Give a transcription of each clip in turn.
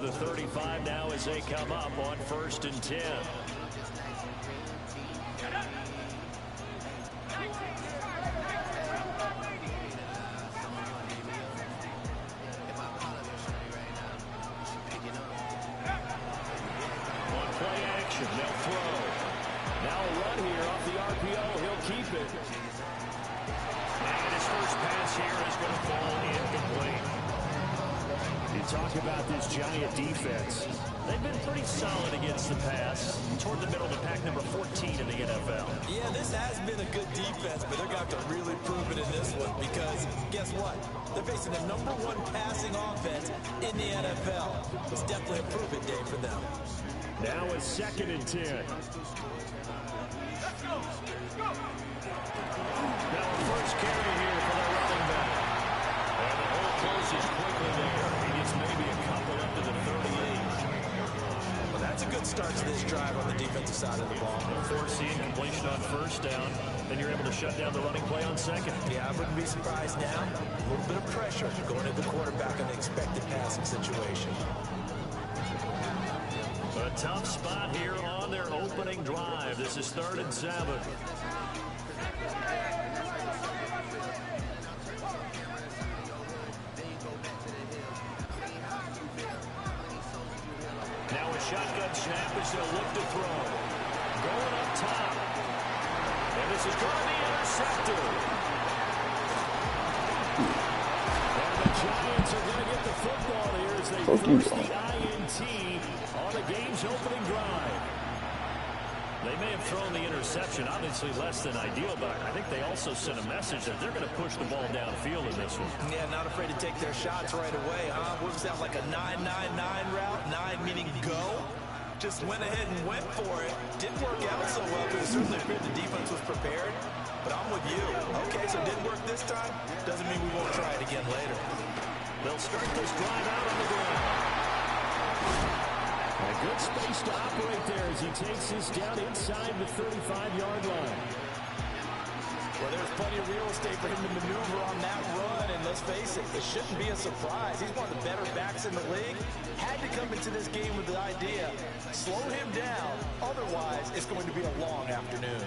the 35 now as they come up on 1st and 10. On play action, they'll throw. Now a run here off the RPO. He'll keep it. And his first pass here is going to fall incomplete. You talk about this Giant defense. They've been pretty solid against the pass. Toward the middle of the pack, number 14 in the NFL. Yeah, this has been a good defense, but they're going to have to really prove it in this one because guess what? They're facing the #1 passing offense in the NFL. It's definitely a prove-it day for them. Now it's 2nd and 10. Now a first carry here for the running back. And the hole closes quickly there. He gets maybe a couple up to the 38. Well, that's a good start to this drive on the defensive side of the ball. Forcing completion on 1st down. Then you're able to shut down the running play on 2nd. Yeah, I wouldn't be surprised now. A little bit of pressure going at the quarterback in the expected passing situation. A tough spot here on their opening drive. This is 3rd and 7. Now a shotgun snap as they'll look to throw. Going up top. And this is going to be intercepted. And the Giants are going to get the football here as they force the INT on the game's opening drive. They may have thrown the interception, obviously less than ideal, but I think they also sent a message that they're going to push the ball downfield in this one. Yeah, not afraid to take their shots right away, huh? What was that, like a 9-9-9 route? 9 meaning go? Just went ahead and went for it. Didn't work out so well, but it certainly appeared the defense was prepared. But I'm with you. Okay, so it didn't work this time. Doesn't mean we won't try it again later. They'll start this drive out on the ground. A good space to operate there as he takes this down inside the 35-yard line. Well, there's plenty of real estate for him to maneuver on that run, and let's face it, it shouldn't be a surprise. He's one of the better backs in the league. Had to come into this game with the idea, slow him down, otherwise it's going to be a long afternoon.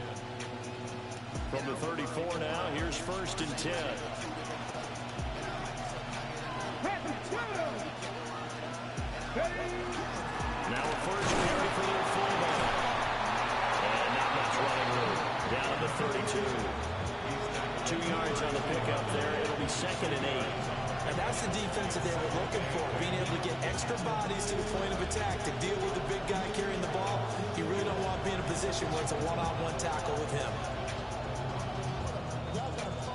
From the 34 now, here's 1st and 10. Now a first carry for their fullback. And not much running room. Down at the 32. 2 yards on the pickup there. It'll be 2nd and 8. And that's the defense that they were looking for, being able to get extra bodies to the point of attack to deal with the big guy carrying the ball. You really don't want to be in a position where it's a one-on-one tackle with him.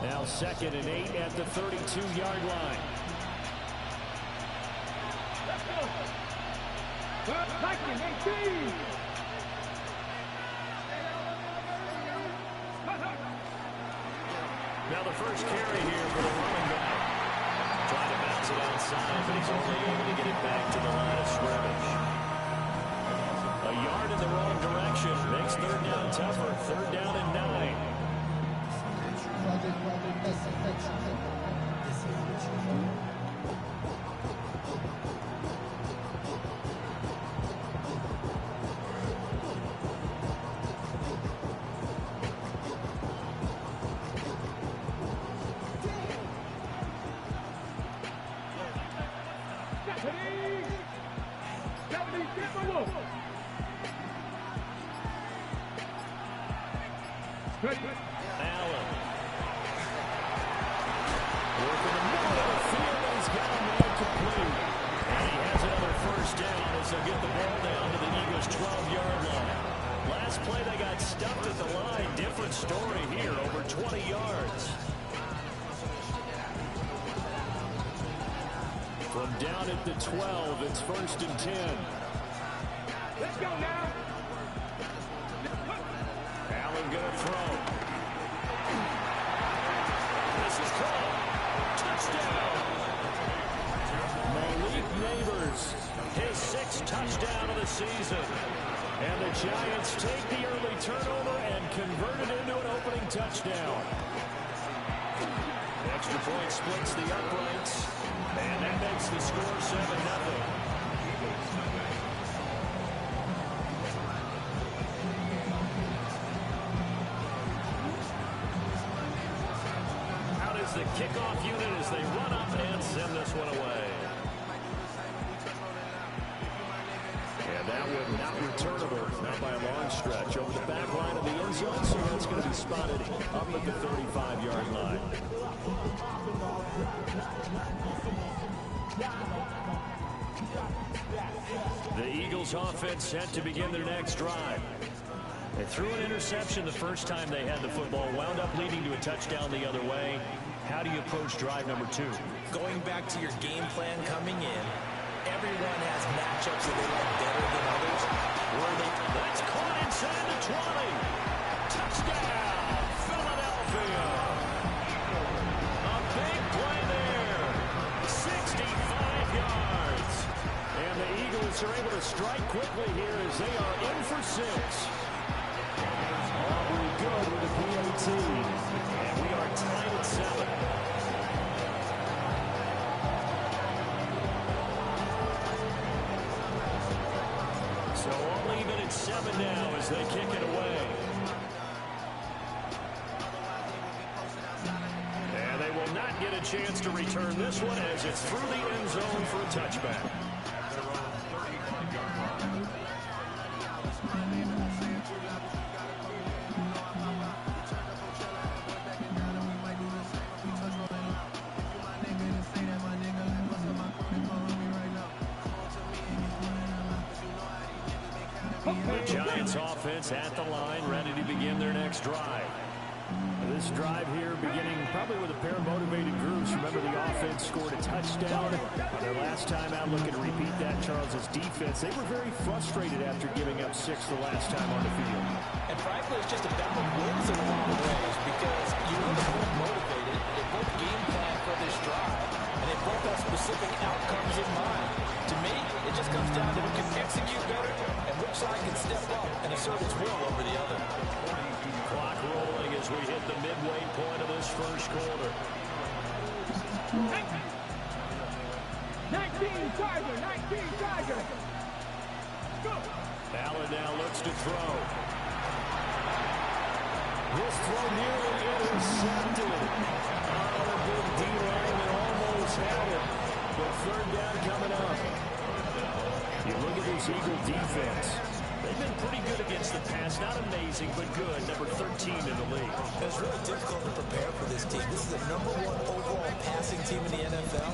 Now 2nd and 8 at the 32-yard line. Now the first carry here for the running back. Trying to bounce it outside, but he's only able to get it back to the line of scrimmage. A yard in the wrong direction makes 3rd down tougher. 3rd down and 9. Allen. Working the middle of the field, and he's got him incomplete. And he has another 1st down as they'll get the ball down to the Eagles' 12-yard line. Last play, they got stuffed at the line. Different story here, over 20 yards. From down at the 12, it's 1st and 10. Let's go now. Allen gonna throw. This is caught. Touchdown. Malik Neighbors, his 6th touchdown of the season. And the Giants take the early turnover and convert it into an opening touchdown. The extra point splits the uprights. And that makes the score 7-0. the kickoff unit as they run up and send this one away. And that one not returnable, not by a long stretch. Over the back line of the end zone, so that's going to be spotted up at the 35-yard line. The Eagles offense set to begin their next drive. They threw an interception the first time they had the football, wound up leading to a touchdown the other way. How do you approach drive number 2? Going back to your game plan coming in, everyone has matchups that they like better than others. That's caught inside the 20. Touchdown, Philadelphia. A big play there. 65 yards. And the Eagles are able to strike quickly here as they are in for 6. Aubrey good with a PAT. And we are tied at 7. So all even at 7 now as they kick it away. And they will not get a chance to return this one as it's through the end zone for a touchback. The Giants offense at the line, ready to begin their next drive. This drive here beginning probably with a pair of motivated groups. Remember, the offense scored a touchdown on their last time out, looking to repeat that. Charles's defense, they were very frustrated after giving up 6 the last time on the field. And frankly, it's just a battle of wins in a lot of ways because you know they're both motivated. They both game plan for this drive, and they both have specific outcomes in mind. To me, it just comes down to who can execute better and which side can step up and assert its will over the other. Clock rolling as we hit the midway point of this first quarter. 19 Tiger. Allen now looks to throw. This throw nearly intercepted. Oh, the big D-lineman almost had it. But third down coming up. You look at this Eagle defense. They've been pretty good against the pass. Not amazing, but good. Number 13 in the league. It's really difficult to prepare for this team. This is the #1 overall passing team in the NFL.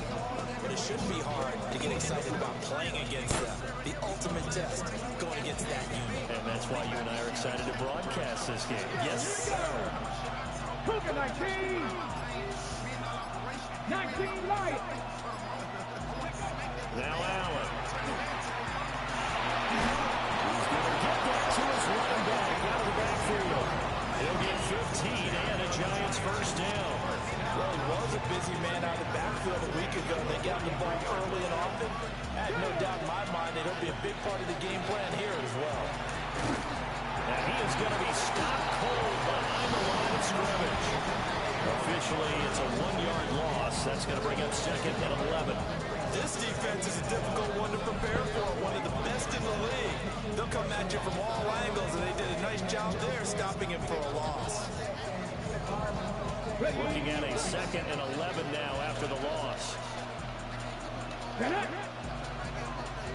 But it shouldn't be hard to get excited about playing against them. The ultimate test going against that unit. And that's why you and I are excited to broadcast this game. Yes, sir. Coop Yr 19 light. Now Allen. He's going to get that to his running back out of the backfield. He'll get 15 and a Giants first down. Well, he was a busy man out of the backfield a week ago. They got the ball early and often. I had no doubt in my mind that he'll be a big part of the game plan here as well. And he is going to be stopped cold behind the line of scrimmage. Officially, it's a 1-yard loss. That's going to bring up second and 11. This defense is a difficult one to prepare for, one of the best in the league. They'll come at you from all angles, and they did a nice job there stopping him for a loss. Looking at a second and 11 now after the loss.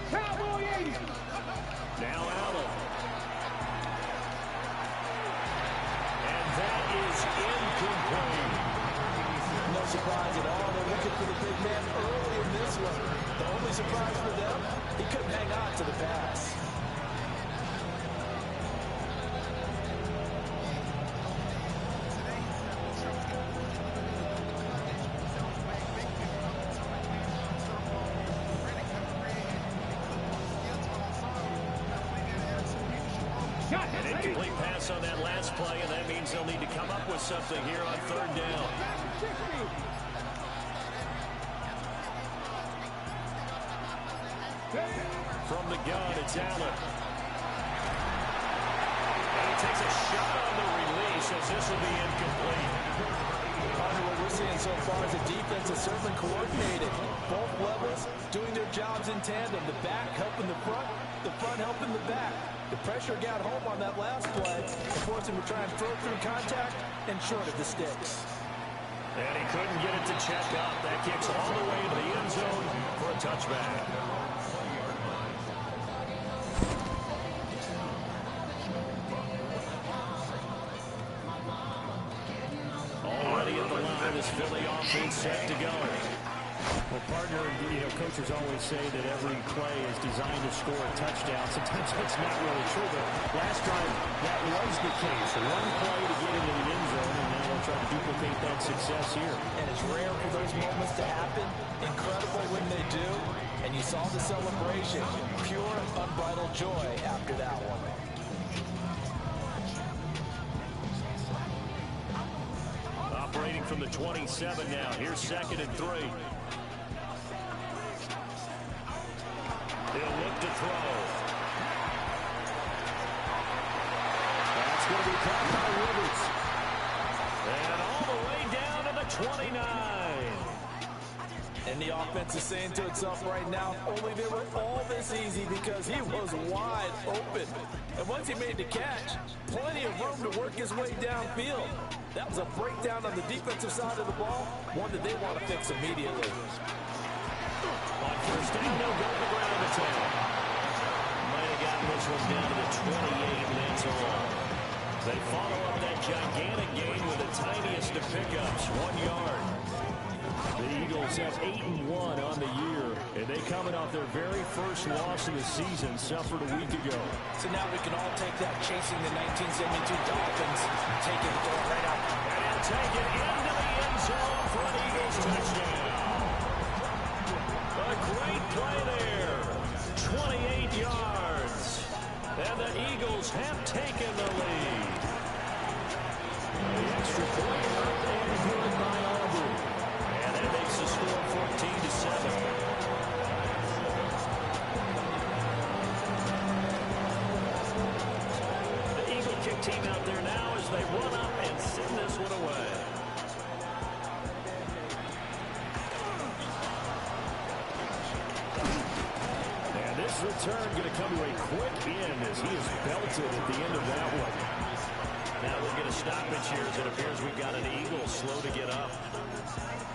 Cowboy 80. Now Allen. And that is incomplete. No surprise at all. They're looking for the big man early in this one. The only surprise for them, he couldn't hang on to the pass. An incomplete pass on that last play, and that means they'll need to come up with something here on third down. From the gun, it's Allen. And he takes a shot on the release as this will be incomplete. What we're seeing so far is the defense is certainly coordinated. Both levels doing their jobs in tandem. The back helping the front helping the back. The pressure got home on that last play, forced him to try and throw through contact and short of the sticks. And he couldn't get it to check up. That kicks all the way into the end zone for a touchback. Already at the line, this Philly offense set to go. Well, partner, coaches always say that every play is designed to score a touchdown. Sometimes that's not really true, but last time that was the case. One play to get into the end zone, and now they'll try to duplicate that success here. And it's rare for those moments to happen. Incredible when they do. And you saw the celebration. Pure, unbridled joy after that one. Operating from the 27 now. Here's 2nd and 3. He'll look to throw. That's going to be caught by Rivers. And all the way down to the 29. And the offense is saying to itself right now, if only they were all this easy, because he was wide open. And once he made the catch, plenty of room to work his way downfield. That was a breakdown on the defensive side of the ball, one that they want to fix immediately. On first down, they'll go to the ground attack. Might have gotten this one down to the 28, and that's all. They follow up that gigantic gain with the tiniest of pickups, 1 yard. The Eagles have 8-1 on the year, and they coming off their very first loss of the season, suffered a week ago. So now we can all take that chasing the 1972 Dolphins, take it right out. And take it into the end zone for an Eagles touchdown. A great play there. 28 yards. And the Eagles have taken the lead. The extra point earned and good by Aubrey. And that makes the score 14-7. The Eagle kick team out there now as they run up and send this one away. This return going to come to a quick end as he is belted at the end of that one. Now we'll get a stoppage here as it appears we've got an Eagle slow to get up.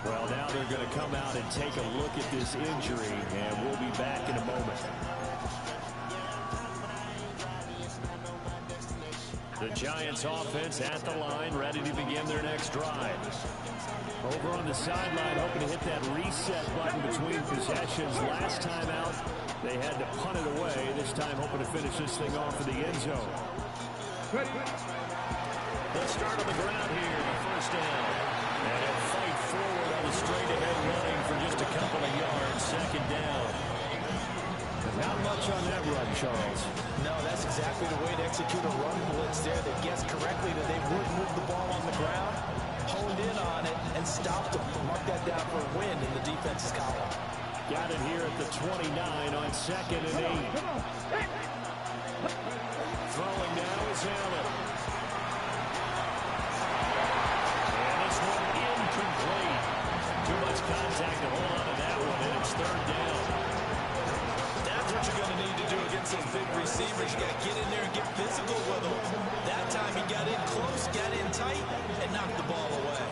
Well, now they're going to come out and take a look at this injury, and we'll be back in a moment. The Giants offense at the line, ready to begin their next drive. Over on the sideline, hoping to hit that reset button between possessions. Last time out, they had to punt it away. This time hoping to finish this thing off in the end zone. They'll start on the ground here, the first down. And they'll fight forward on the straight-ahead running for just a couple of yards, 2nd down. Not much on that run, Charles. No, that's exactly the way to execute a run blitz there that guessed correctly that they would move the ball on the ground, honed in on it, and stopped to mark that down for a win in the defense's column. Got it here at the 29 on 2nd and 8. Throwing now is Allen. And this one incomplete. Too much contact to hold on to that one, and it's 3rd down. That's what you're going to need to do against those big receivers. You got to get in there and get physical with them. That time he got in close, got in tight, and knocked the ball away.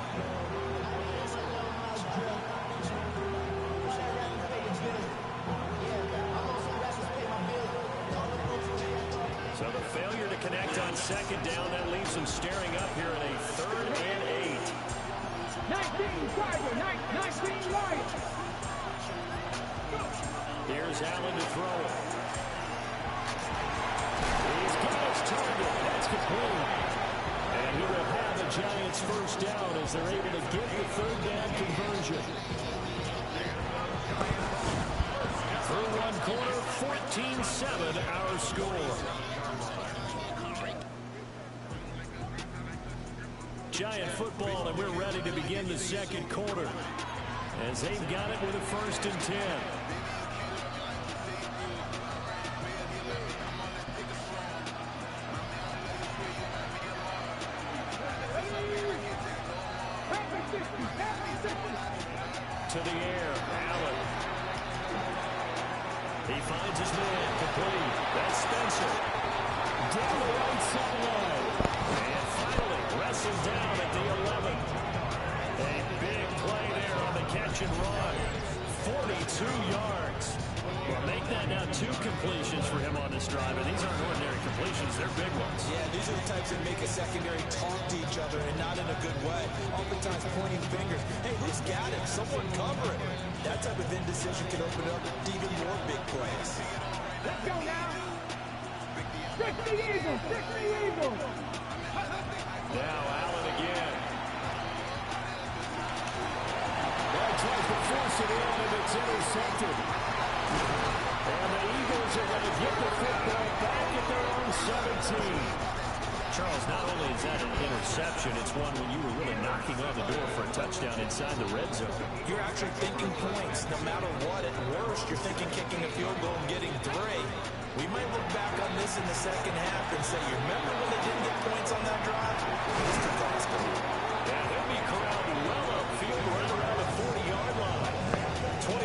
So the failure to connect on 2nd down, that leaves them staring up here in a 3rd and 8. 19 Tiger, 19 Lions. Here's Allen to throw it. He's got his target. That's complete. And he will have the Giants first down as they're able to get the 3rd down conversion. Through one quarter, 14-7 our score. Giant football, and we're ready to begin the 2nd quarter as they've got it with a 1st and 10. To the air, Allen. He finds his man, complete. That's Spencer. Down the right sideline. And finally, wrestled down at the 11. A catch and run. 42 yards. Well, make that now 2 completions for him on this drive, and these aren't ordinary completions. They're big ones. Yeah, these are the types that make a secondary talk to each other, and not in a good way. Oftentimes pointing fingers. Hey, who's got him? Someone cover it. That type of indecision can open up even more big plays. Let's go now. Stick the Eagles. Stick the Eagles. Now Allen again. That tries to force it in, and it's intercepted. And the Eagles are going to get the football back at their own 17. Charles, not only is that an interception, it's one when you were really knocking on the door for a touchdown inside the red zone. You're actually thinking points. No matter what, at worst, you're thinking kicking a field goal and getting 3. We might look back on this in the second half and say, you remember when they didn't get points on that drive? Mr. Costa. Yeah, they'll be corralled well upfield right around the 40-yard line.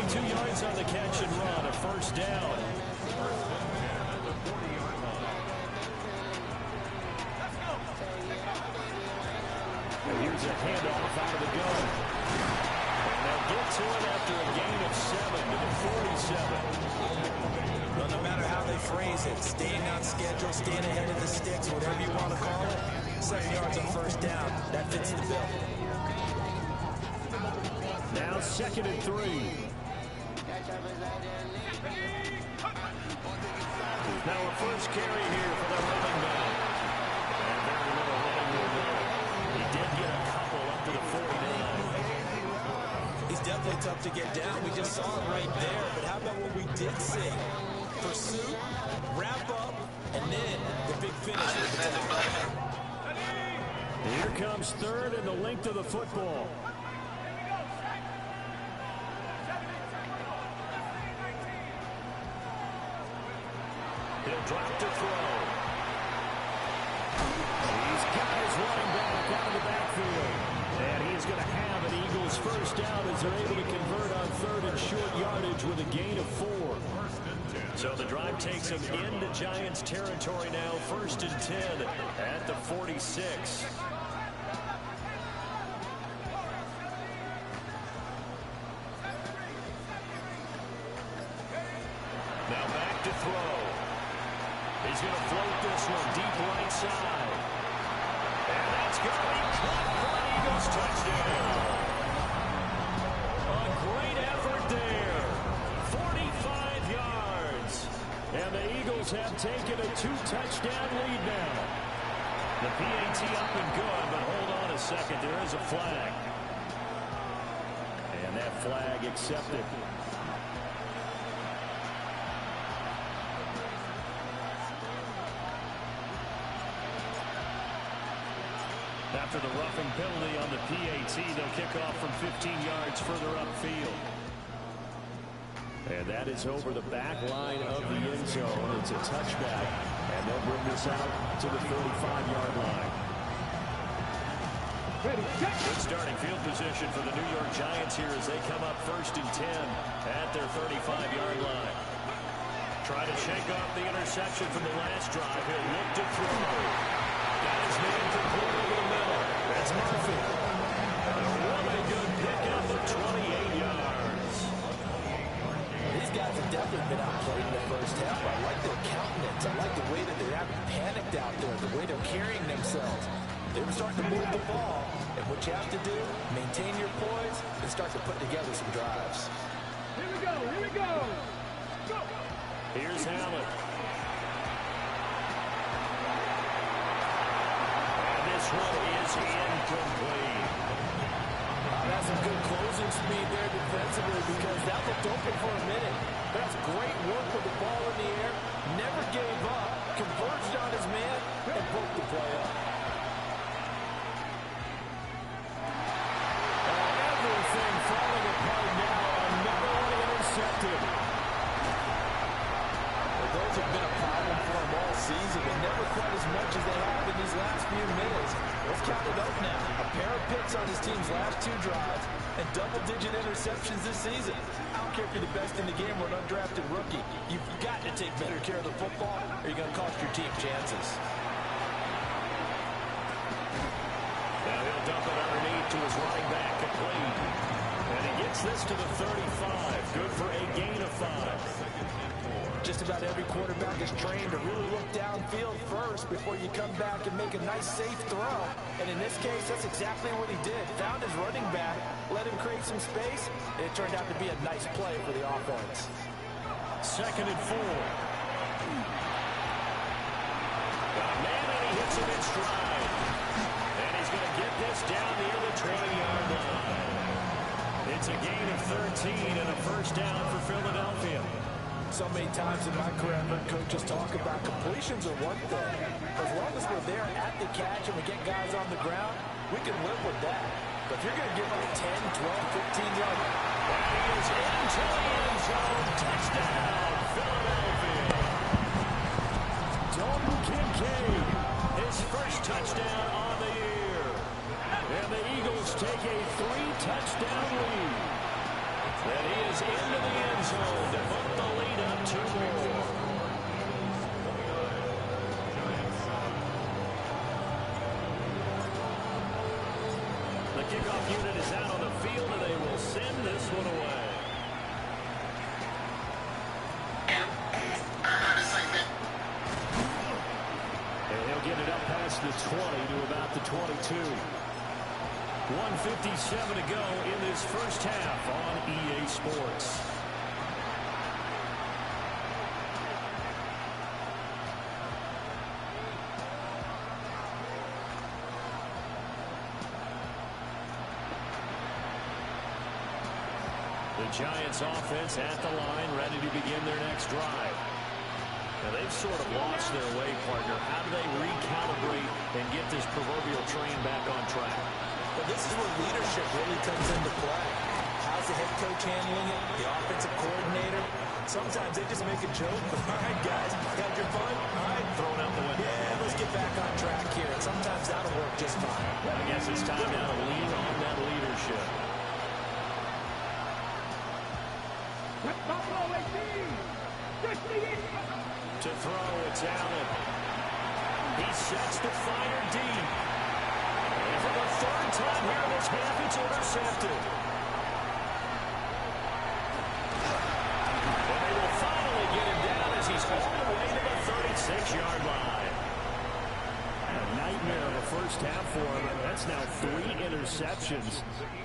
22 yards on the catch and run, a first down. And here's a handoff out of the gun. And they'll get to it after a gain of 7 to the 47. Well, no matter how they phrase it, staying on schedule, staying ahead of the sticks, whatever you want to call it, 7 yards on first down, that fits the bill. Now 2nd and 3. Now a first carry here for the running back. And very little running room there. He did get a couple up to the 49. He's definitely tough to get down. We just saw it right there. But how about what we did see? Pursuit, wrap up, and then the big finish with the tackle. Here comes 3rd and the length of the football. He'll drop to throw. He's got his running back out of the backfield. And he's going to have an Eagles first down as they're able to convert on 3rd and short yardage with a gain of 4. So the drive takes him into Giants territory now, 1st and 10 at the 46. Now back to throw. He's going to float this one deep right side. And that's going to be caught for an Eagles touchdown. A great effort there. 45 yards. And the Eagles have taken a 2-touchdown lead now. The PAT up and good, but hold on a second. There is a flag. And that flag accepted. After the roughing penalty on the PAT, they'll kick off from 15 yards further upfield. And that is over the back line of the end zone. It's a touchback, and they'll bring this out to the 45-yard line. Good starting field position for the New York Giants here as they come up 1st and 10 at their 35-yard line. Try to shake off the interception from the last drive. He'll look to throw. Got his man complete over the middle. That's Murphy. A really good pickup of 28 yards. These guys have definitely been outplayed in the first half. I like their countenance. I like the way that they're acting panicked out there, the way they're carrying themselves. They were starting to move the ball, and what you have to do, maintain your poise and start to put together some drives. Here we go. Here we go. Go. Here's Allen. This one is incomplete. That's some good closing speed there defensively because that looked open for a minute. That's great work with the ball in the air. Never gave up. Converged on his man and broke the play up. Everything falling apart now. Another one intercepted. Well, those have been a problem for him all season, but never quite as much as they have in these last few minutes. Let's count it up now. A pair of picks on his team's last 2 drives and double-digit interceptions this season. I don't care if you're the best in the game or an undrafted rookie. You've got to take better care of the football or you're going to cost your team chances. Now he'll dump it underneath to his running back complete. And he gets this to the 35. Good for a gain of 5. Just about every quarterback is trained to really look downfield first before you come back and make a nice, safe throw. And in this case, that's exactly what he did. Found his running back, let him create some space, and it turned out to be a nice play for the offense. 2nd and 4. Got a man, and he hits him in stride. And he's going to get this down near the 20-yard line. It's a gain of 13 and a first down for Philadelphia. So many times in my career, I've heard coaches talk about completions are one thing. As long as we're there at the catch and we get guys on the ground, we can live with that. But if you're going to give up a 10, 12, 15-yard... He is into the end zone. Touchdown, Philadelphia. Dalton Kincaid, his first touchdown on the year. And the Eagles take a 3-touchdown lead. And he is into the end zone to put the lead up 2 more. The kickoff unit is out on the field, and they will send this one away. And he'll get it up past the 20 to about the 22. 1:57 to go in this first half on EA Sports. The Giants offense at the line, ready to begin their next drive. Now they've sort of lost their way, partner. How do they recalibrate and get this proverbial train back on track? But this is where leadership really comes into play. How's the head coach handling it? The offensive coordinator? Sometimes they just make a joke. All right, guys, got your fun? All right, Thrown out the window. yeah, let's get back on track here. And sometimes that'll work just fine. I guess it's time now to lean on that leadership. To throw, it's Allen. He sets the fire deep. And for the 3rd time here in this half, it's intercepted. And they will finally get him down as he's all the way to the 36-yard line. A nightmare of a first half for him. That's now 3 interceptions.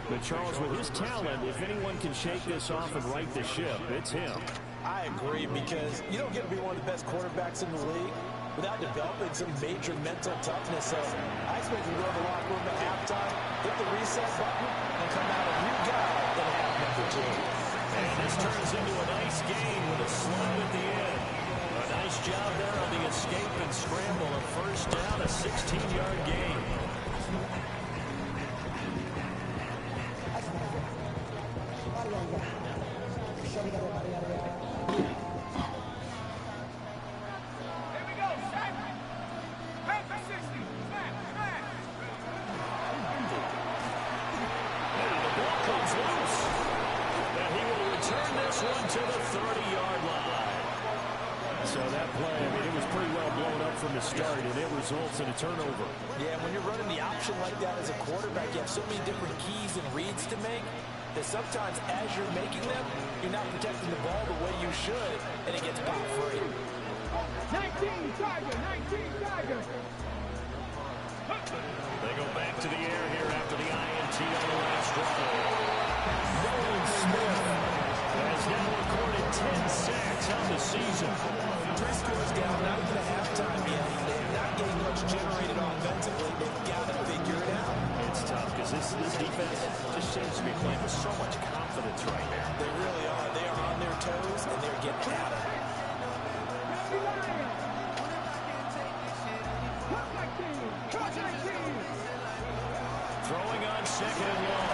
But Charles, with his talent, if anyone can shake this off and right the ship, it's him. I agree, because you don't get to be one of the best quarterbacks in the league without developing some major mental toughness. So I expect him to go to the locker room at halftime, hit the reset button, and come out a new guy in half number 2. And this turns into a nice game with a slide at the end. A nice job there on the escape and scramble. A first down, a 16-yard gain. To the 30-yard line. So that play, I mean, it was pretty well blown up from the start, and it results in a turnover. Yeah, when you're running the option like that as a quarterback, you have so many different keys and reads to make that sometimes as you're making them, you're not protecting the ball the way you should, and it gets popped free. 19 Tiger, 19 Tiger. They go back to the air here after the INT on the last drive. Nolan Smith has now recorded 10 sacks on the season. 3 scores down, not even a halftime yet. They're not getting much generated offensively. They've got to figure it out. It's tough because this defense just seems to be playing with so much confidence right now. They really are. They are on their toes, and they're getting at it. Throwing on 2nd and long.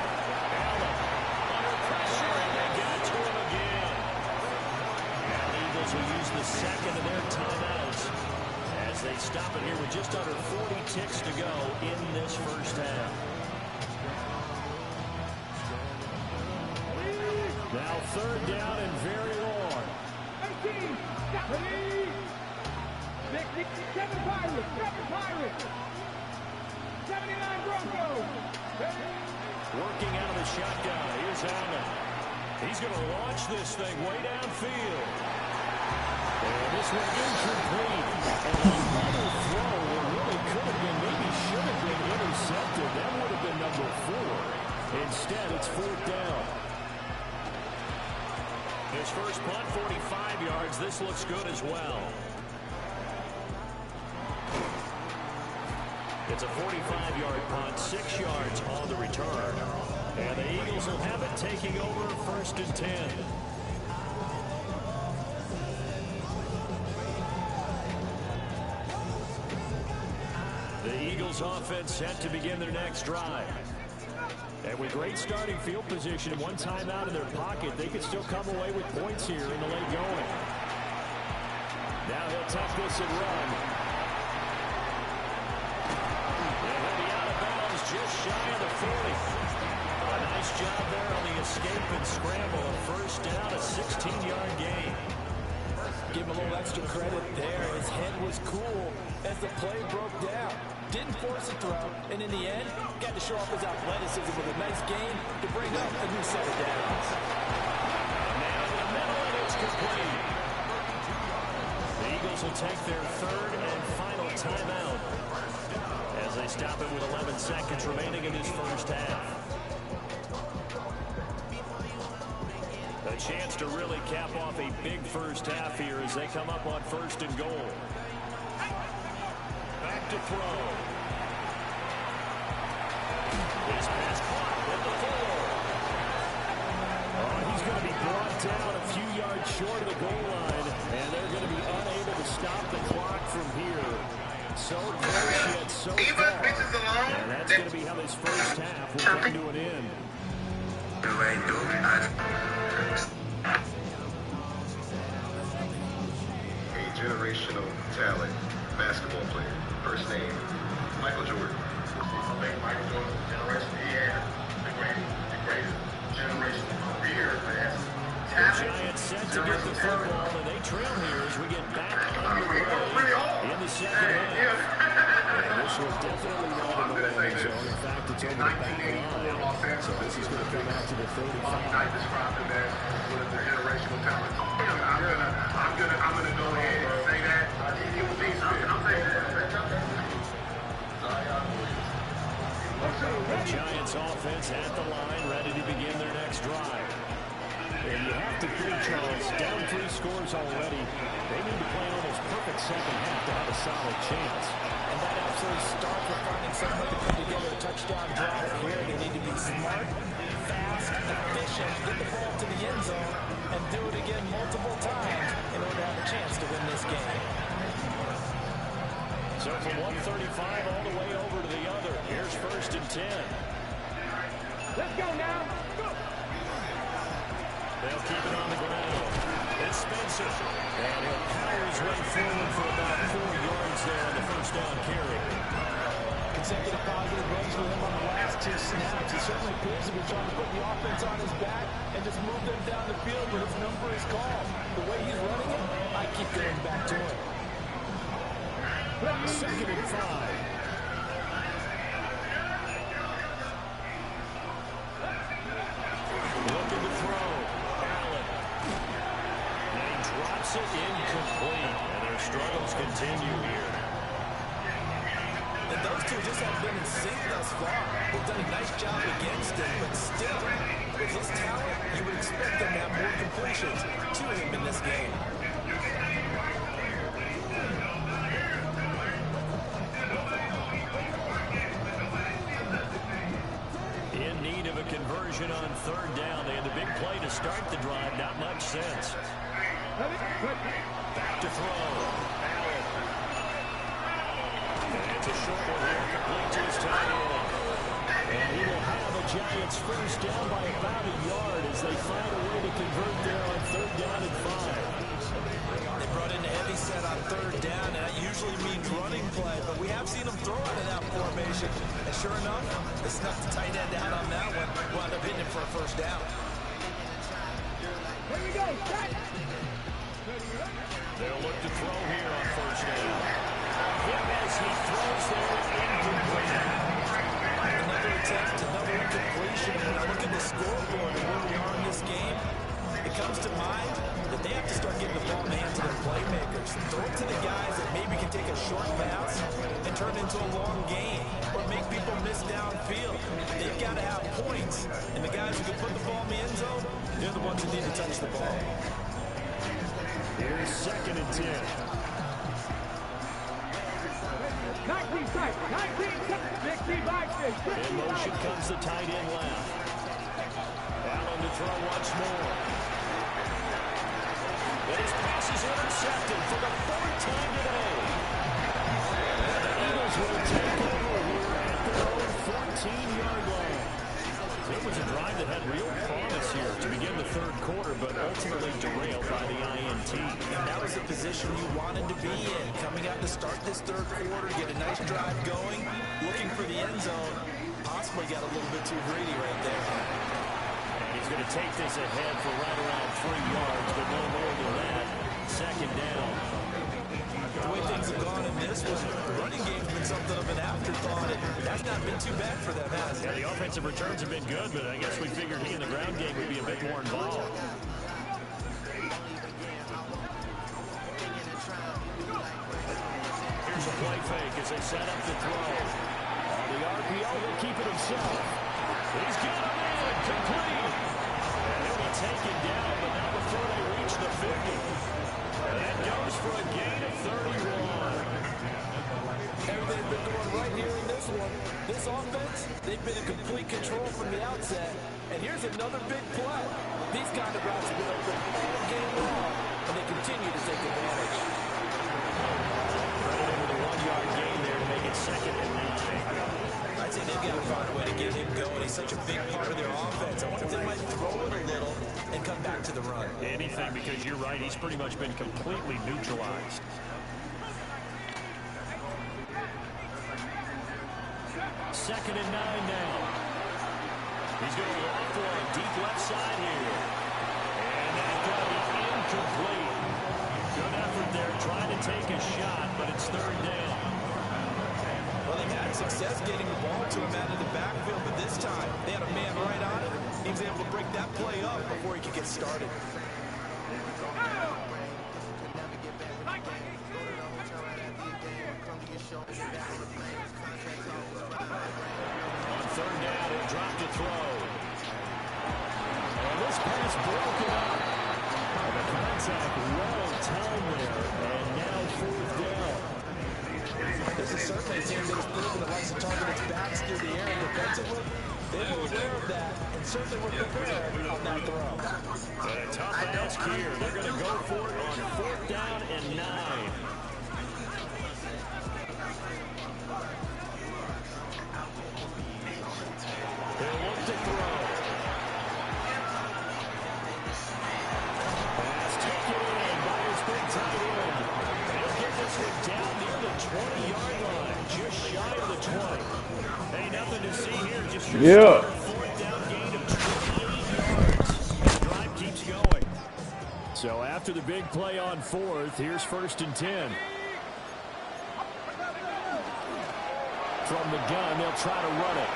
Allen under pressure, and they get to him again. And the Eagles will use the second of their timeouts as they stop it here with just under 40 ticks to go in this first half. Now 3rd down and very long. 18, Seven Pirates. 79 Broncos. Working out of the shotgun. Here's Allen. He's going to launch this thing way downfield. And this one incomplete. And another throw that really could have been, maybe should have been intercepted. That would have been number 4. Instead, it's 4th down. His first punt, 45 yards. This looks good as well. It's a 45-yard punt, 6 yards on the return. And the Eagles will have it taking over 1st and 10. The Eagles offense set to begin their next drive. And with great starting field position and one timeout in their pocket, they could still come away with points here in the late going. Now he'll tuck this and run. And he'll be out of bounds just shy of the 40. A nice job there on the escape and scramble. A 1st down, a 16-yard gain. Give him a little extra credit there. His head was cool as the play broke down. Didn't force a throw, and in the end, got to show off his athleticism with a nice gain to bring up a new set of downs. Man in the middle, and it's complete. The Eagles will take their 3rd and final timeout as they stop it with 11 seconds remaining in this first half. A chance to really cap off a big first half here as they come up on 1st and goal. Back to throw. His pass caught at the 4. Oh, he's going to be brought down a few yards short of the goal line, and they're going to be unable to stop the clock from here. So close yet so far. And that's going to be how this first half will come to an end. A generational talent basketball player. First name, Michael Jordan. I think Michael Jordan's generation, he had the greatest generational career. The Giants set to get the football, and they trail here as we get back underway in the second half. And this was definitely not in the landing zone. In fact, it's over the back line. So this is going to come out to the 35. I described him as one of the generational talents. I'm gonna go ahead and say that. He was I'm saying that. The Giants offense at the line, ready to begin their next drive. And you have to think, Charles, down 3 scores already. They need to play an almost perfect second half to have a solid chance. And that absolute start for finding some way to put together a touchdown drive here. They need to be smart, fast, efficient, get the ball to the end zone, and do it again multiple times in order to have a chance to win this game. So from 135 all the way over to the other. Here's 1st and 10. Let's go now. Go. They'll keep it on the ground. It's Spencer. And he'll power his way forward for about 4 yards there on the 1st down carry. Consecutive positive runs for him on the last 2 snaps. He certainly appears to be trying to put the offense on his back and just move them down the field, but his number is called. The way he's running it, I keep going back to him. 2nd and 5. Looking to throw. Allen. And he drops it incomplete. And their struggles continue here. And those two just haven't been in sync thus far. They've done a nice job against him, but still, with his talent, you would expect them to have more completions to him in this game. In need of a conversion on 3rd down. They had the big play to start the drive. Not much sense. Back to throw. Allen. And it's a short one here, complete to his tight end. And he will have the Giants 1st down by about a yard as they find a way to convert there on 3rd down and 5. They brought in a heavy set on 3rd down, and that usually means running play, but we have seen them throw out of that formation. And sure enough, they snuck the tight end out on that one, wound up hitting him for a 1st down. Here we go. They'll look to throw here on 1st down. Him as he throws there incomplete. Another attempt, another incompletion. When I look at the scoreboard and where we are in this game, Just throw it to the guys that maybe can take a short pass and turn it into a long gain or make people miss downfield. They've got to have points, and the guys who can put the ball in the end zone, they're the ones who need to touch the ball. Here's 2nd and 10. 19 seconds. 19 seconds. 60 by 6. In motion comes the tight end left. Allen to throw once more. And his pass is intercepted for the 4th time today. The Eagles will take over here at their own 14-yard line. It was a drive that had real promise here to begin the 3rd quarter, but ultimately derailed by the INT. And that was the position you wanted to be in. Coming out to start this 3rd quarter, get a nice drive going, looking for the end zone. Possibly got a little bit too greedy right there. And he's going to take this ahead for right around 3 yards, but no more than that. 2nd down. The way things have gone in this one, the running game's been something of an afterthought, and that's not been too bad for them, has it? Yeah, the offensive returns have been good, but I guess we figured he in the ground game would be a bit more involved. Here's a play fake as they set up the throw. On the RPO, he'll keep it himself. He's got a man, complete. And he'll be taken down, but not before they reach the 50. And that goes for a gain of 31. Everything's been going right here in this one. This offense, they've been in complete control from the outset. And here's another big play. These kind of routes have been open all game long, and they continue to take advantage. Running into the 1-yard gain there to make it 2nd and 9. I'd say they've got to find a way to get him going. He's such a big part of their offense. I wonder if they might throw it a little and come back to the run. Anything, because you're right, he's pretty much been completely neutralized. 2nd and 9 now. He's going to loft one deep left side here. And that's going to be incomplete. Good effort there, trying to take a shot, but it's 3rd down. Well, they've had success getting the ball to him out of the backfield, but this time they had a man right on it. He was able to break that play up before he could get started. On 3rd down, he'll drop to throw. And this pass broken up. The contact well timed there, and now 4th down. This is certainly a team that has proven that likes to target its backs through the air defensively. They were aware of that and certainly were prepared on that throw. And a tough ask here. They're going to go for it on 4th down and 9. They'll look to throw. Pass taken in by his big tight end. He'll get this one down near the 20-yard line, just shy of the 20. Hey, nothing to see here. Just your standard 4th down gain of 28 yards. The drive keeps going. So after the big play on 4th, here's 1st and 10. From the gun, they'll try to run it.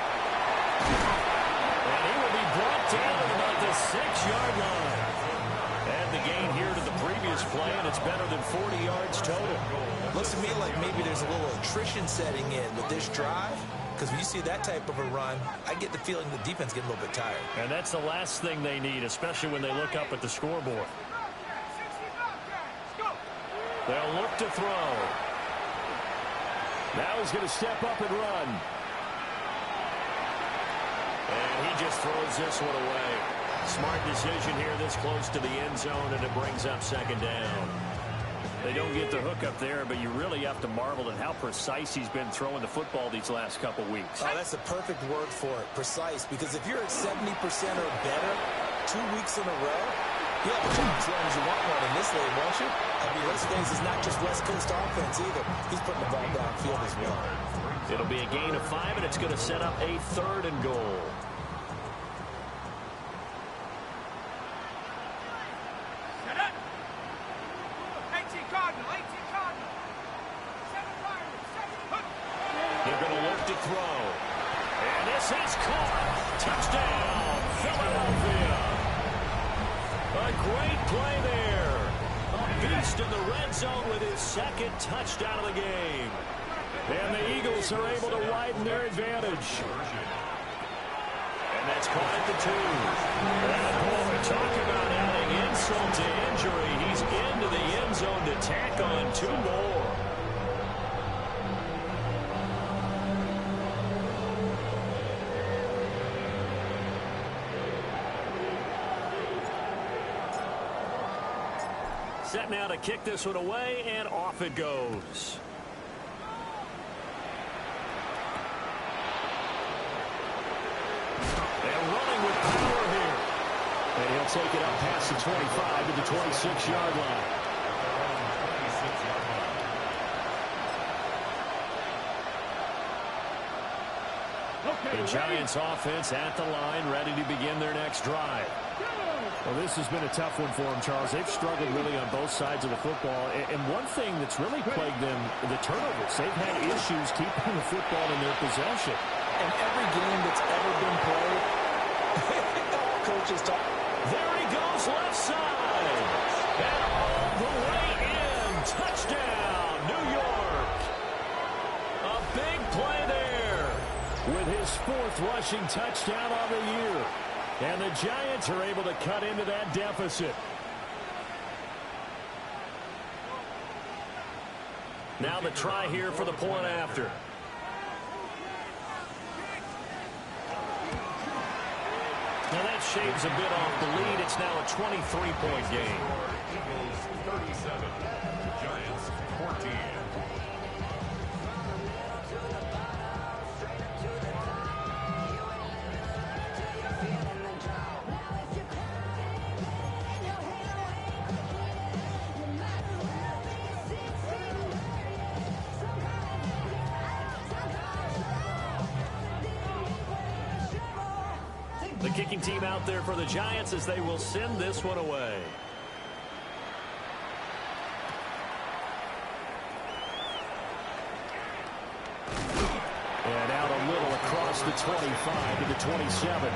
And he will be brought down at about the 6-yard line. And the gain here to the previous play, and it's better than 40 yards total. Looks to me like maybe there's a little attrition setting in with this drive, because when you see that type of a run, I get the feeling the defense getting a little bit tired. And that's the last thing they need, especially when they look up at the scoreboard. They'll look to throw. Now he's going to step up and run. And he just throws this one away. Smart decision here this close to the end zone, and it brings up 2nd down. They don't get the hook up there, but you really have to marvel at how precise he's been throwing the football these last couple weeks. Oh, that's the perfect word for it, precise. Because if you're at 70% or better 2 weeks in a row, you'll have a job as long as you want one in this league, won't you? I mean, let's face it's not just West Coast offense either. He's putting the ball downfield as well. It'll be a gain of 5, and it's going to set up a 3rd and goal. They're going to look to throw. And this is caught. Touchdown, Philadelphia. A great play there. beast in the red zone with his second touchdown of the game. And the Eagles are able to widen their advantage. And that's caught at the 2. And boy, talk about adding insult to injury. He's into the end zone to tack on 2 more. Set now to kick this one away, and off it goes. They're running with power here. And he'll take it up past the 25 to the 26-yard line. The Giants offense at the line, ready to begin their next drive. Well, this has been a tough one for them, Charles. They've struggled really on both sides of the football. And one thing that's really plagued them, the turnovers. They've had issues keeping the football in their possession. And every game that's ever been played, coaches talk. There he goes, left side. And all the way in. Touchdown, New York. A big play there with his 4th rushing touchdown on the year. And the Giants are able to cut into that deficit. Now the try here for the point after. Now that shaves a bit off the lead. It's now a 23-point game. Eagles 37, Giants 14. The kicking team out there for the Giants as they will send this one away. And out a little across the 25 to the 27.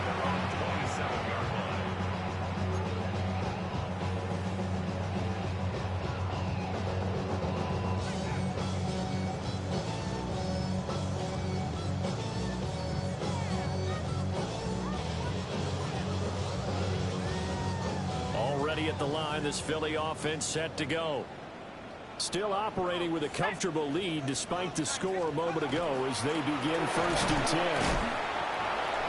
At the line, this Philly offense set to go. Still operating with a comfortable lead despite the score a moment ago as they begin 1st and 10.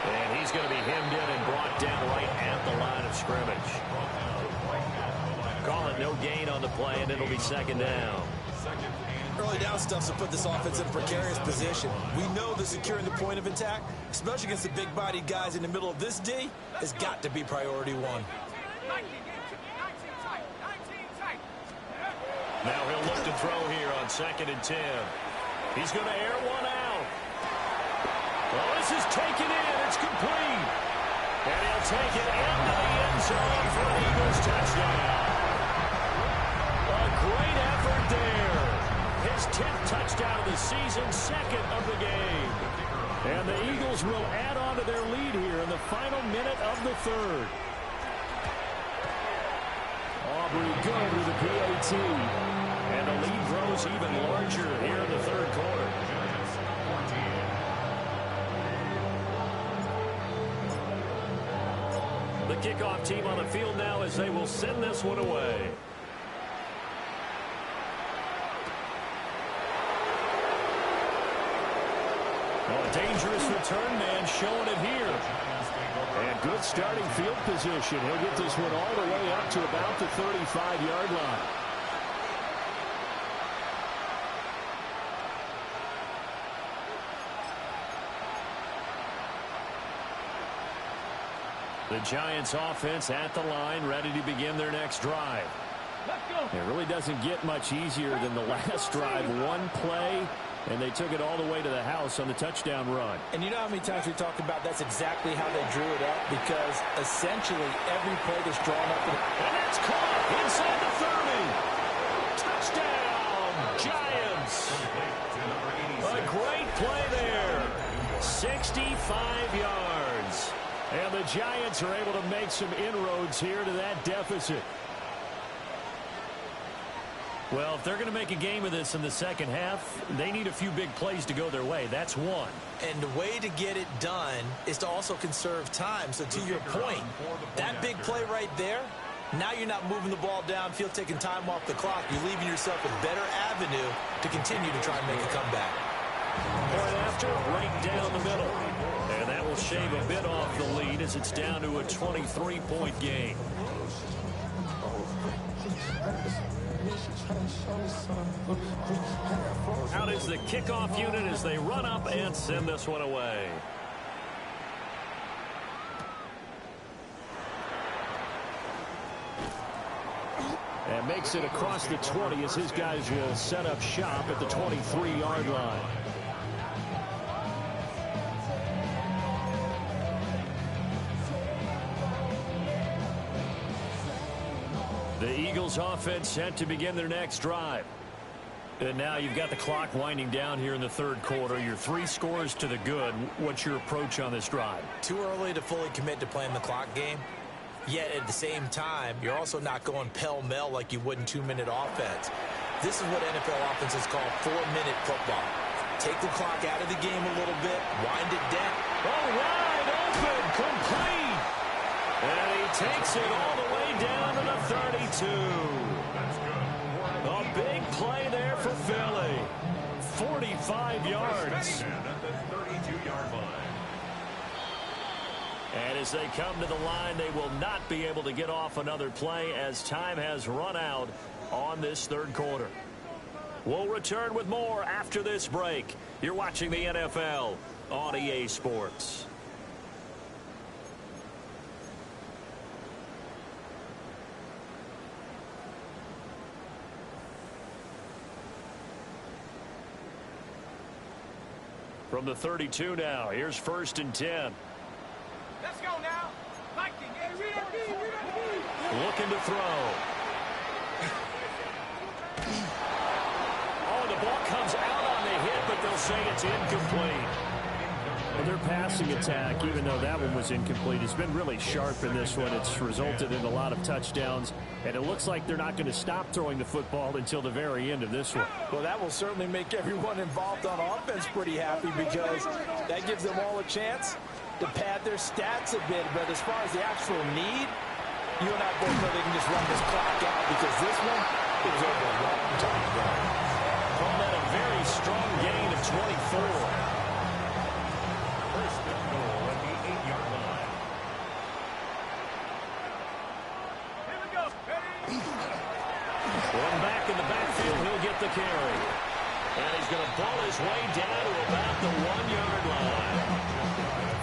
And he's going to be hemmed in and brought down right at the line of scrimmage. Call it no gain on the play, and it'll be 2nd down. Early down stuff's to put this offense in a precarious position. We know that securing the point of attack, especially against the big-bodied guys in the middle of this D, has got to be priority 1. Now he'll look to throw here on 2nd and 10. He's going to air one out. Well, this is taken in. It's complete. And he'll take it into the end zone for an Eagles touchdown. A great effort there. His 10th touchdown of the season, 2nd of the game. And the Eagles will add on to their lead here in the final minute of the 3rd. Aubrey good with the PAT. And the lead grows even larger here in the 3rd quarter. The kickoff team on the field now as they will send this one away. Oh, a dangerous return man showing it here. And good starting field position. He'll get this one all the way up to about the 35-yard line. The Giants offense at the line, ready to begin their next drive. It really doesn't get much easier than the last drive. One play, and they took it all the way to the house on the touchdown run. And you know how many times we talked about that's exactly how they drew it up, because essentially every play that's drawn up. And that's caught inside the 30. Touchdown, Giants. A great play there. 65 yards. And the Giants are able to make some inroads here to that deficit. Well, if they're going to make a game of this in the second half, they need a few big plays to go their way. That's one. And the way to get it done is to also conserve time. So to your point, that big play right there, now you're not moving the ball downfield, taking time off the clock. You're leaving yourself a better avenue to continue to try and make a comeback. Point after, right down the middle. And that will shave a bit off the lead as it's down to a 23-point game. Out is the kickoff unit as they run up and send this one away. And makes it across the 20 as his guys will set up shop at the 23-yard line. The Eagles offense set to begin their next drive. And now you've got the clock winding down here in the third quarter. Your 3 scores to the good. What's your approach on this drive? Too early to fully commit to playing the clock game. Yet at the same time, you're also not going pell-mell like you would in 2-minute offense. This is what NFL offenses call 4-minute football. Take the clock out of the game a little bit, wind it down. Oh, wide open, complete. And he takes it all the way down to the 32. A big play there for Philly. 45 yards. At the 32-yard line. And as they come to the line, they will not be able to get off another play as time has run out on this third quarter. We'll return with more after this break. You're watching the NFL on EA Sports. From the 32 now, here's 1st and 10. Let's go now. Viking, hey, read that D, read that D. Looking to throw. Oh, the ball comes out on the hit, but they'll say it's incomplete. Well, their passing attack, even though that one was incomplete, has been really sharp in this one. It's resulted in a lot of touchdowns, and it looks like they're not going to stop throwing the football until the very end of this one. Well, that will certainly make everyone involved on offense pretty happy because that gives them all a chance to pad their stats a bit. But as far as the actual need, you and I both know they can just run this clock out because this one is over a long time ago. Call that a very strong gain of 24. First and goal at the 8-yard line. Here we go. Ready? One back in the backfield, he'll get the carry. And he's going to ball his way down to about the 1-yard line.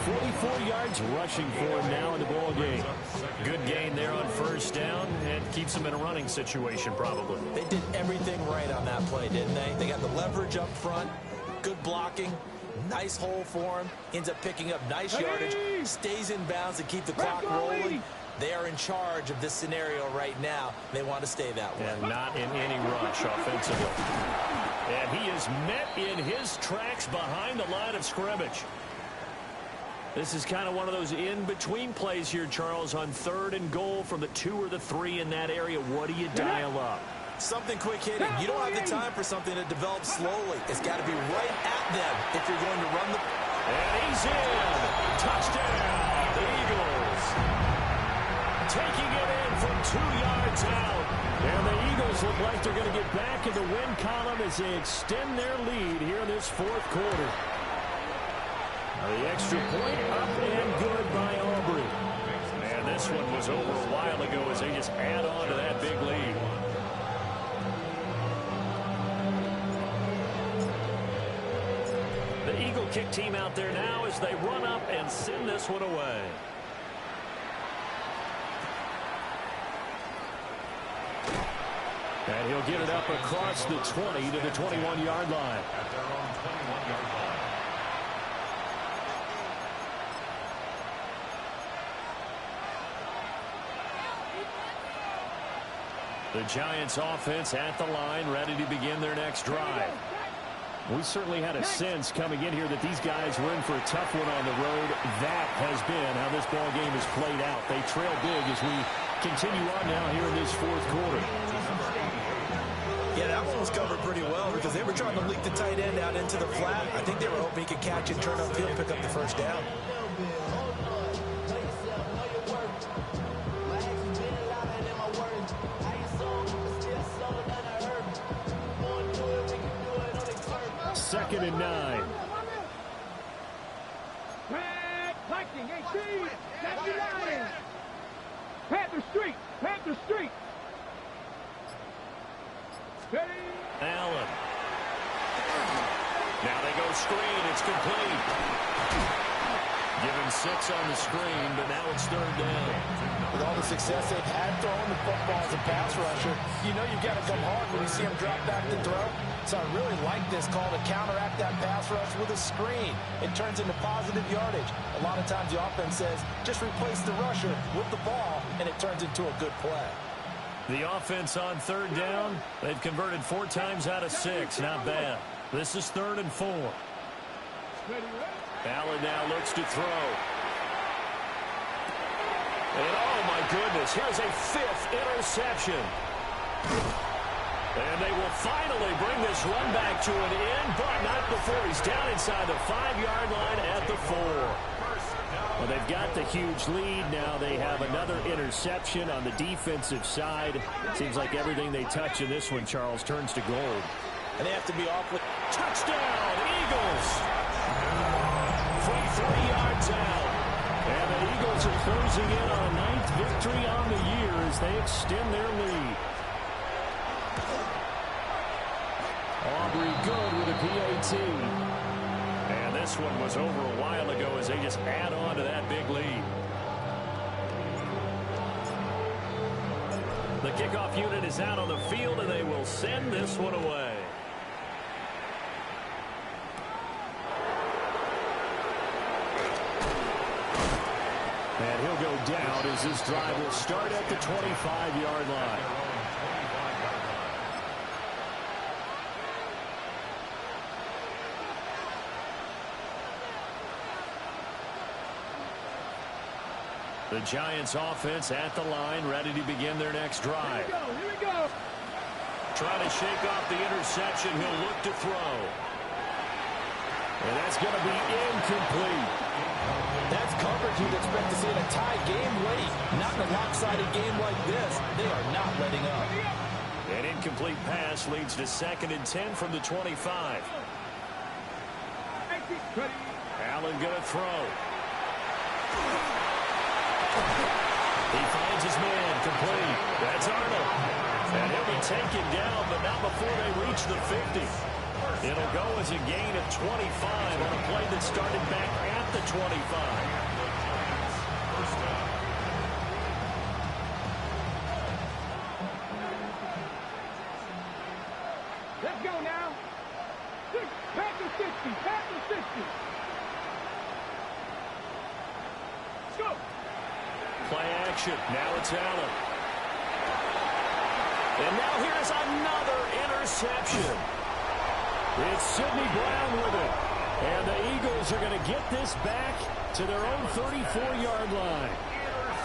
44 yards rushing for him now in the ball game. Good gain there on first down and keeps him in a running situation probably. They did everything right on that play, didn't they? They got the leverage up front, good blocking, nice hole for him, ends up picking up nice yardage, stays in bounds to keep the clock rolling. They are in charge of this scenario right now. They want to stay that way. And not in any rush offensively. And he is met in his tracks behind the line of scrimmage. This is kind of one of those in-between plays here, Charles, on 3rd and goal from the 2 or the 3 in that area. What do you dial up? Something quick hitting. You don't have the time for something to develop slowly. It's got to be right at them if you're going to run the... And he's in. Touchdown, the Eagles. Taking it in from 2 yards out. And the Eagles look like they're going to get back in the win column as they extend their lead here in this 4th quarter. The extra point up and good by Aubrey. Man, this one was over a while ago as they just add on to that big lead. The Eagle kick team out there now as they run up and send this one away. And he'll get it up across the 20 to the 21-yard line. At their own 21-yard line. The Giants offense at the line, ready to begin their next drive. We certainly had a sense coming in here that these guys were in for a tough one on the road. That has been how this ball game has played out. They trail big as we continue on now here in this 4th quarter. Yeah, that one was covered pretty well because they were trying to leak the tight end out into the flat. I think they were hoping he could catch it, turn upfield, pick up the first down. Second and 9. Lightning, 18, 79. Panther Street, Panther Street. Allen. Now they go screen. It's complete. Given 6 on the screen, but now it's third down. With all the success they've had throwing the football as a pass rusher, you know you've got to come hard when you see him drop back to throw. So I really like this call to counteract that pass rush with a screen. It turns into positive yardage. A lot of times the offense says, just replace the rusher with the ball, and it turns into a good play. The offense on third down, they've converted 4 times out of 6. Not bad. This is 3rd and 4. Allen now looks to throw. And oh my goodness, here's a 5th interception. And they will finally bring this run back to an end, but not before he's down inside the 5-yard line at the 4. Well, they've got the huge lead. Now they have another interception on the defensive side. Seems like everything they touch in this one, Charles, turns to gold. And they have to be awfully... Touchdown, Eagles! From 3 yards out. And the Eagles are closing in on a 9th victory on the year as they extend their lead. Aubrey good with a PAT. And this one was over a while ago as they just add on to that big lead. The kickoff unit is out on the field, and they will send this one away. And he'll go down as this drive will start at the 25-yard line. The Giants offense at the line, ready to begin their next drive. Here we go. Trying to shake off the interception. He'll look to throw. And that's going to be incomplete. That's coverage you'd expect to see in a tie game late. Not in a lopsided game like this. They are not letting up. An incomplete pass leads to 2nd and 10 from the 25. Allen going to throw. He finds his man, complete. That's Arnold. And he'll be taken down, but not before they reach the 50. It'll go as a gain of 25 on a play that started back at the 25. Let's go now. Panther 60, Panther 60. Let's go. Play action. Now it's Allen. And now here's another interception. It's Sidney Brown with it. And the Eagles are going to get this back to their own 34-yard line.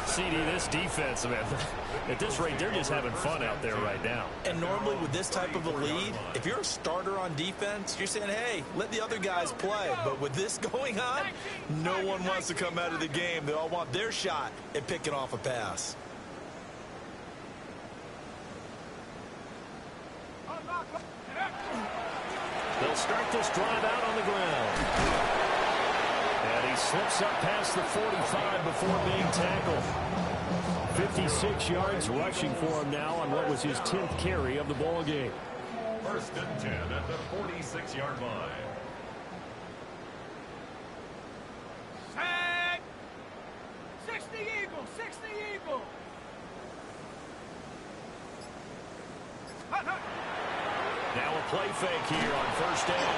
CD, this defense, man, at this rate, they're just having fun out there right now. And normally with this type of a lead, if you're a starter on defense, you're saying, hey, let the other guys play. But with this going on, no one wants to come out of the game. They all want their shot at picking off a pass. They'll start this drive out on the ground. And he slips up past the 45 before being tackled. 56 yards rushing for him now on what was his 10th carry of the ball game. 1st and 10 at the 46-yard line. Sack. 60 Eagles, 60 Eagles. Now a play fake here on 1st down.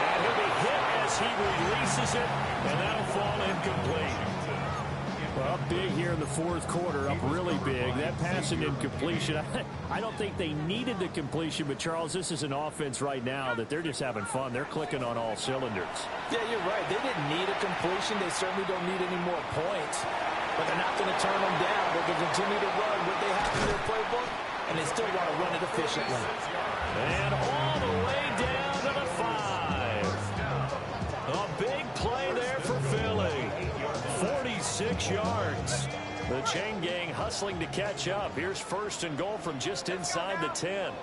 And he'll be hit as he releases it, and that'll fall incomplete. Well, up big here in the 4th quarter, up really big. That pass and incompletion, I don't think they needed the completion, but Charles, this is an offense right now that they're just having fun. They're clicking on all cylinders. Yeah, you're right. They didn't need a completion. They certainly don't need any more points. But they're not going to turn them down. They're going to continue to run what they have in their playbook. and they still want to run it efficiently. And all the way down to the 5. A big play there for Philly. 46 yards. The chain gang hustling to catch up. Here's first and goal from just inside the 10.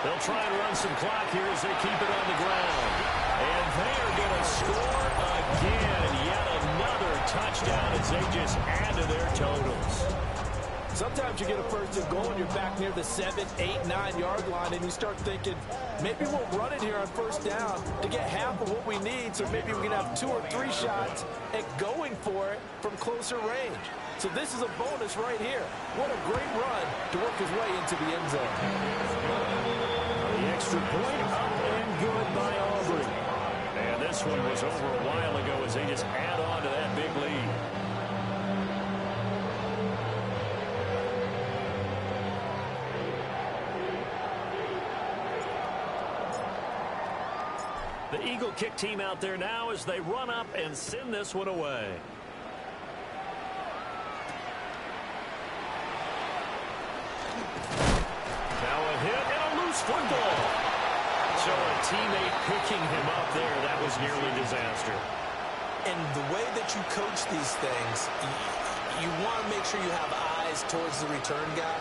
They'll try and run some clock here as they keep it on the ground. And they're going to score again. Yet another touchdown as they just add to their totals. Sometimes you get a first and goal and you're back near the 7, 8, 9 yard line and you start thinking, maybe we'll run it here on first down to get half of what we need, so maybe we can have 2 or 3 shots at going for it from closer range. So this is a bonus right here. What a great run to work his way into the end zone. The extra point up and good by Aubrey. And this one was over a while ago as they just add on to that big lead. The Eagle kick team out there now as they run up and send this one away. Now a hit and a loose football. So a teammate picking him up there, that was nearly disaster. And the way that you coach these things, you want to make sure you have eyes towards the return guy,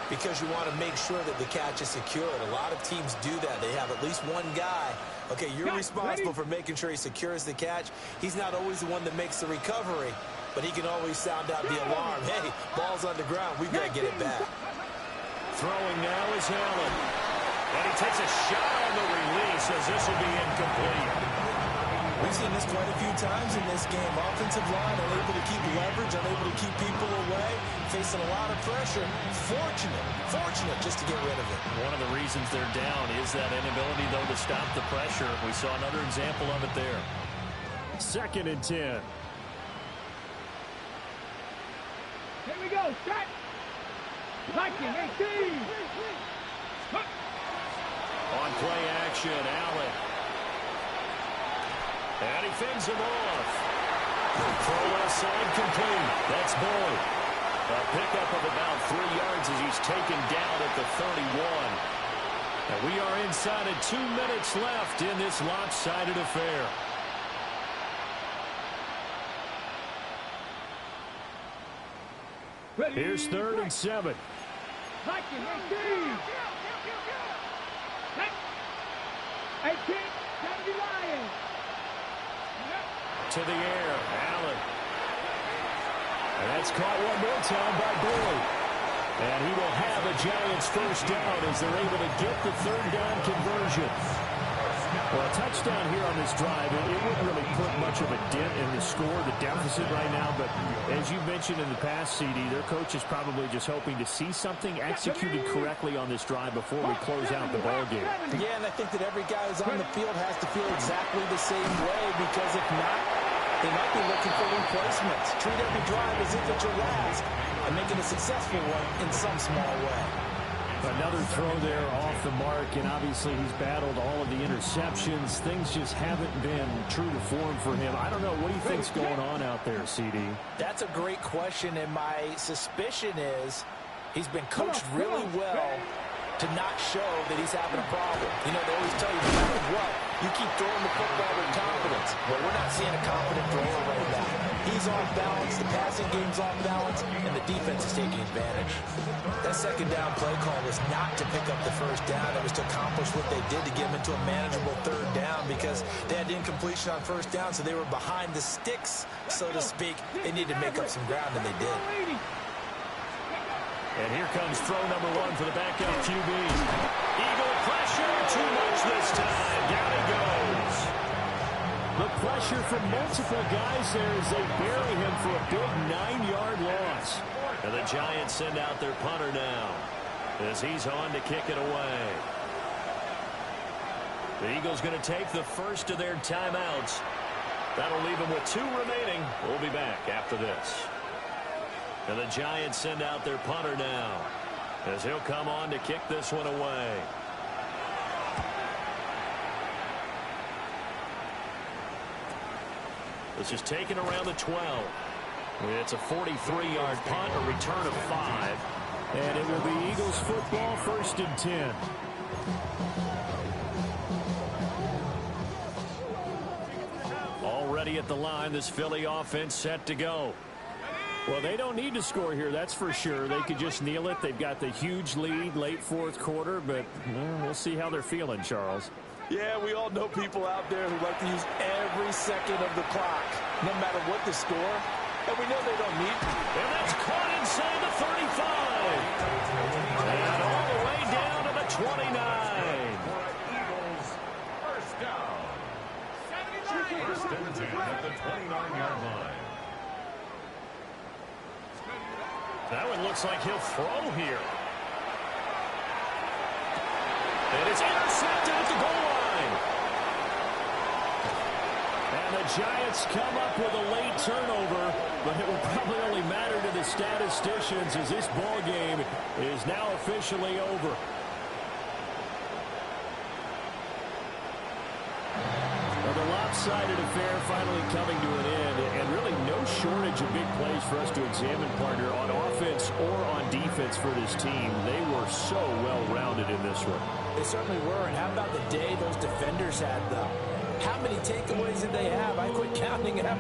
because you want to make sure that the catch is secured. A lot of teams do that. They have at least one guy. Okay, you're responsible for making sure he secures the catch. He's not always the one that makes the recovery, but he can always sound out the alarm. Hey, ball's on the ground. We've got to get it back. Throwing now is Allen. And he takes a shot on the release as this will be incomplete. We've seen this quite a few times in this game. Offensive line unable to keep leverage, unable to keep people away, facing a lot of pressure. Fortunate just to get rid of it. One of the reasons they're down is that inability, though, to stop the pressure. We saw another example of it there. 2nd and 10. Here we go. Set. Viking 18. On play action, Allen. And he fends him off. Throw left side complete. That's Boyd. A pickup of about 3 yards as he's taken down at the 31. And we are inside of 2 minutes left in this lopsided affair. Here's 3rd and 7. Viking 18. 18. 70 Lions. To the air, Allen. And that's caught one more time by Boyd. And he will have a Giants first down as they're able to get the 3rd down conversion. Well, a touchdown here on this drive, it wouldn't really put much of a dent in the score, the deficit right now. But as you mentioned in the past, CD, their coach is probably just hoping to see something executed correctly on this drive before we close out the ballgame. Yeah, and I think that every guy who's on the field has to feel exactly the same way, because if not, they might be looking for replacements. Treat every drive as if it's your last and make it a successful one in some small way. Another throw there off the mark, and obviously he's battled all of the interceptions. Things just haven't been true to form for him. I don't know. What do you think's going on out there, CD? That's a great question, and my suspicion is he's been coached really well to not show that he's having a problem. You know, they always tell you no matter what, you keep throwing the football with confidence. Well, we're not seeing a confident thrower right now. He's off balance, the passing game's off balance, and the defense is taking advantage. That 2nd down play call was not to pick up the 1st down. It was to accomplish what they did to get them into a manageable 3rd down, because they had incompletion on 1st down, so they were behind the sticks, so to speak. They needed to make up some ground, and they did. And here comes throw number 1 for the backup QB. Eagle pressure, too much this time. Down he goes. The pressure from multiple guys there as they bury him for a big 9-yard loss. And the Giants send out their punter now as he's on to kick it away. The Eagles going to take the first of their timeouts. That'll leave them with 2 remaining. We'll be back after this. And the Giants send out their punter now as he'll come on to kick this one away. This is taken around the 12. It's a 43-yard punt, a return of 5. And it will be Eagles football, 1st and 10. Already at the line, this Philly offense set to go. Well, they don't need to score here, that's for sure. They could just kneel it. They've got the huge lead late 4th quarter, but we'll see how they're feeling, Charles. Yeah, we all know people out there who like to use every second of the clock, no matter what the score. And we know they don't need to. And that's caught inside the 35. And all the way down to the 29. Eagles, first down. 1st and 10 at the 29-yard line. That one looks like he'll throw here. And it's intercepted at the goal line. And the Giants come up with a late turnover, but it will probably only matter to the statisticians as this ball game is now officially over. Well, the lopsided affair finally coming to an end, and really no shortage of big plays for us to examine, partner, on offense or on defense for this team. They were so well-rounded in this one. They certainly were, and how about the day those defenders had, though? How many takeaways did they have? I quit counting after